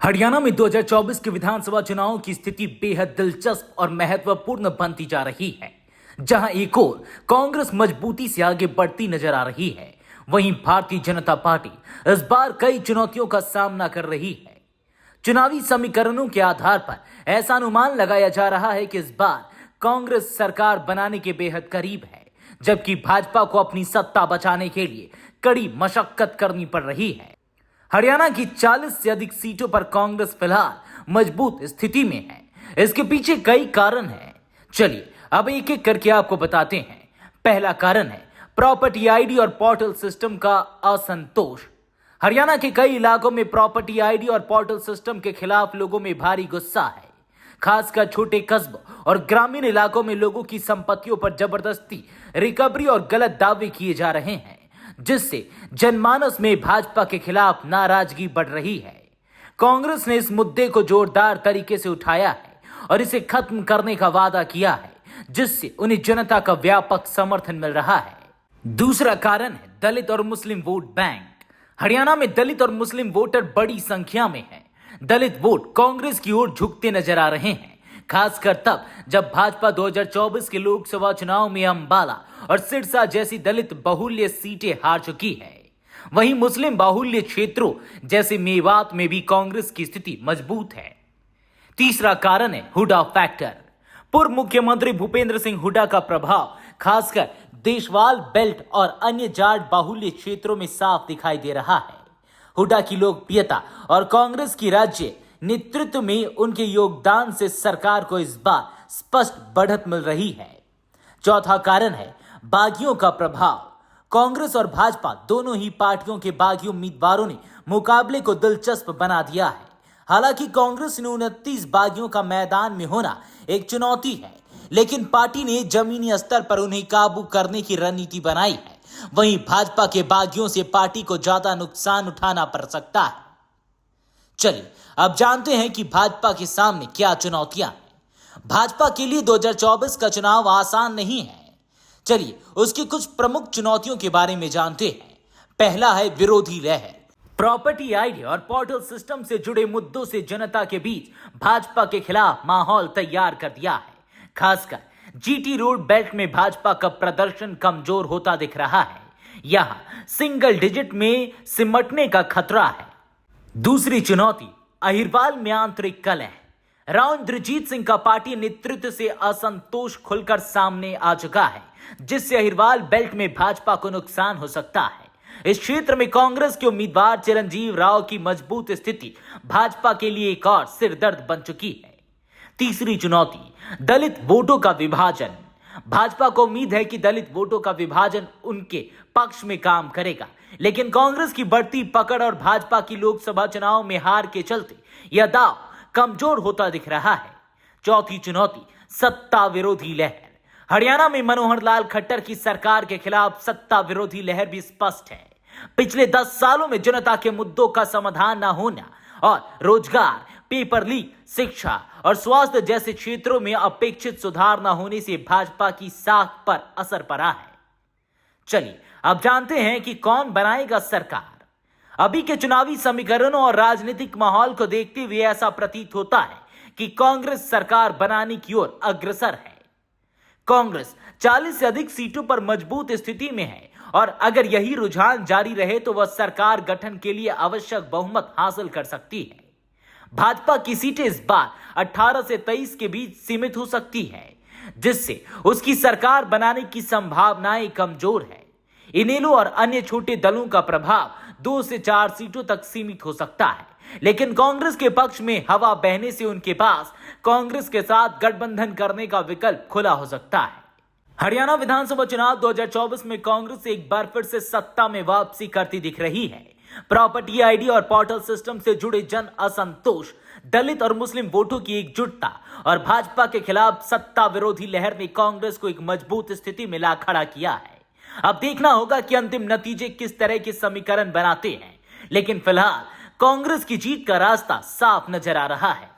हरियाणा में 2024 के विधानसभा चुनाव की स्थिति बेहद दिलचस्प और महत्वपूर्ण बनती जा रही है। जहां एक ओर कांग्रेस मजबूती से आगे बढ़ती नजर आ रही है, वहीं भारतीय जनता पार्टी इस बार कई चुनौतियों का सामना कर रही है। चुनावी समीकरणों के आधार पर ऐसा अनुमान लगाया जा रहा है कि इस बार कांग्रेस सरकार बनाने के बेहद करीब है, जबकि भाजपा को अपनी सत्ता बचाने के लिए कड़ी मशक्कत करनी पड़ रही है। हरियाणा की 40 से अधिक सीटों पर कांग्रेस फिलहाल मजबूत स्थिति में है। इसके पीछे कई कारण हैं। चलिए अब एक एक करके आपको बताते हैं। पहला कारण है प्रॉपर्टी आईडी और पोर्टल सिस्टम का असंतोष। हरियाणा के कई इलाकों में प्रॉपर्टी आईडी और पोर्टल सिस्टम के खिलाफ लोगों में भारी गुस्सा है। खासकर छोटे कस्बों और ग्रामीण इलाकों में लोगों की संपत्तियों पर जबरदस्ती रिकवरी और गलत दावे किए जा रहे हैं, जिससे जनमानस में भाजपा के खिलाफ नाराजगी बढ़ रही है। कांग्रेस ने इस मुद्दे को जोरदार तरीके से उठाया है और इसे खत्म करने का वादा किया है, जिससे उन्हें जनता का व्यापक समर्थन मिल रहा है। दूसरा कारण है दलित और मुस्लिम वोट बैंक। हरियाणा में दलित और मुस्लिम वोटर बड़ी संख्या में हैं। दलित वोट कांग्रेस की ओर झुकते नजर आ रहे हैं, खासकर तब जब भाजपा 2024 के लोकसभा चुनाव में अंबाला और सिरसा जैसी दलित बाहुल्य सीटें हार चुकी है। वहीं मुस्लिम बाहुल्य क्षेत्रों जैसे मेवात में भी कांग्रेस की स्थिति मजबूत है। तीसरा कारण है हुड्डा फैक्टर। पूर्व मुख्यमंत्री भूपेंद्र सिंह हुड्डा का प्रभाव खासकर देशवाल बेल्ट और अन्य जाट बाहुल्य क्षेत्रों में साफ दिखाई दे रहा है। हुड्डा की लोकप्रियता और कांग्रेस की राज्य नेतृत्व में उनके योगदान से सरकार को इस बार स्पष्ट बढ़त मिल रही है। चौथा कारण है बागियों का प्रभाव। कांग्रेस और भाजपा दोनों ही पार्टियों के बागी उम्मीदवारों ने मुकाबले को दिलचस्प बना दिया है। हालांकि कांग्रेस ने 29 बागियों का मैदान में होना एक चुनौती है, लेकिन पार्टी ने जमीनी स्तर पर उन्हें काबू करने की रणनीति बनाई है। वहीं भाजपा के बागियों से पार्टी को ज्यादा नुकसान उठाना पड़ सकता है। चलिए अब जानते हैं कि भाजपा के सामने क्या चुनौतियां हैं। भाजपा के लिए 2024 का चुनाव आसान नहीं है। चलिए उसकी कुछ प्रमुख चुनौतियों के बारे में जानते हैं। पहला है विरोधी लहर। प्रॉपर्टी आईडी और पोर्टल सिस्टम से जुड़े मुद्दों से जनता के बीच भाजपा के खिलाफ माहौल तैयार कर दिया है। खासकर जीटी रोड बेल्ट में भाजपा का प्रदर्शन कमजोर होता दिख रहा है। यहां सिंगल डिजिट में सिमटने का खतरा है। दूसरी चुनौती अहिरवाल में आंतरिक कलह। राव इंद्रजीत सिंह का पार्टी नेतृत्व से असंतोष खुलकर सामने आ चुका है, जिससे अहिरवाल बेल्ट में भाजपा को नुकसान हो सकता है। इस क्षेत्र में कांग्रेस के उम्मीदवार चिरंजीव राव की मजबूत स्थिति भाजपा के लिए एक और सिरदर्द बन चुकी है। तीसरी चुनौती दलित वोटों का विभाजन। भाजपा को उम्मीद है कि दलित वोटों का विभाजन उनके पक्ष में काम करेगा, लेकिन कांग्रेस की बढ़ती पकड़ और भाजपा की लोकसभा चुनाव में हार के चलते यह दांव कमजोर होता दिख रहा है। चौथी चुनौती सत्ता विरोधी लहर। हरियाणा में मनोहर लाल खट्टर की सरकार के खिलाफ सत्ता विरोधी लहर भी स्पष्ट है। पिछले 10 सालों में जनता के मुद्दों का समाधान न होना और रोजगार, पेपर लीक, शिक्षा और स्वास्थ्य जैसे क्षेत्रों में अपेक्षित सुधार न होने से भाजपा की साख पर असर पड़ा है। चलिए अब जानते हैं कि कौन बनाएगा सरकार। अभी के चुनावी समीकरणों और राजनीतिक माहौल को देखते हुए ऐसा प्रतीत होता है कि कांग्रेस सरकार बनाने की ओर अग्रसर है। कांग्रेस 40 से अधिक सीटों पर मजबूत स्थिति में है और अगर यही रुझान जारी रहे तो वह सरकार गठन के लिए आवश्यक बहुमत हासिल कर सकती है। भाजपा की सीटें इस बार 18 से 23 के बीच सीमित हो सकती है, जिससे उसकी सरकार बनाने की संभावनाएं कमजोर है। इनेलो और अन्य छोटे दलों का प्रभाव 2 से 4 सीटों तक सीमित हो सकता है, लेकिन कांग्रेस के पक्ष में हवा बहने से उनके पास कांग्रेस के साथ गठबंधन करने का विकल्प खुला हो सकता है। हरियाणा विधानसभा चुनाव 2024 में कांग्रेस एक बार फिर से सत्ता में वापसी करती दिख रही है। प्रॉपर्टी आईडी और पोर्टल सिस्टम से जुड़े जन असंतोष, दलित और मुस्लिम वोटों की एकजुटता और भाजपा के खिलाफ सत्ता विरोधी लहर ने कांग्रेस को एक मजबूत स्थिति में ला खड़ा किया है। अब देखना होगा कि अंतिम नतीजे किस तरह के समीकरण बनाते हैं, लेकिन फिलहाल कांग्रेस की जीत का रास्ता साफ नजर आ रहा है।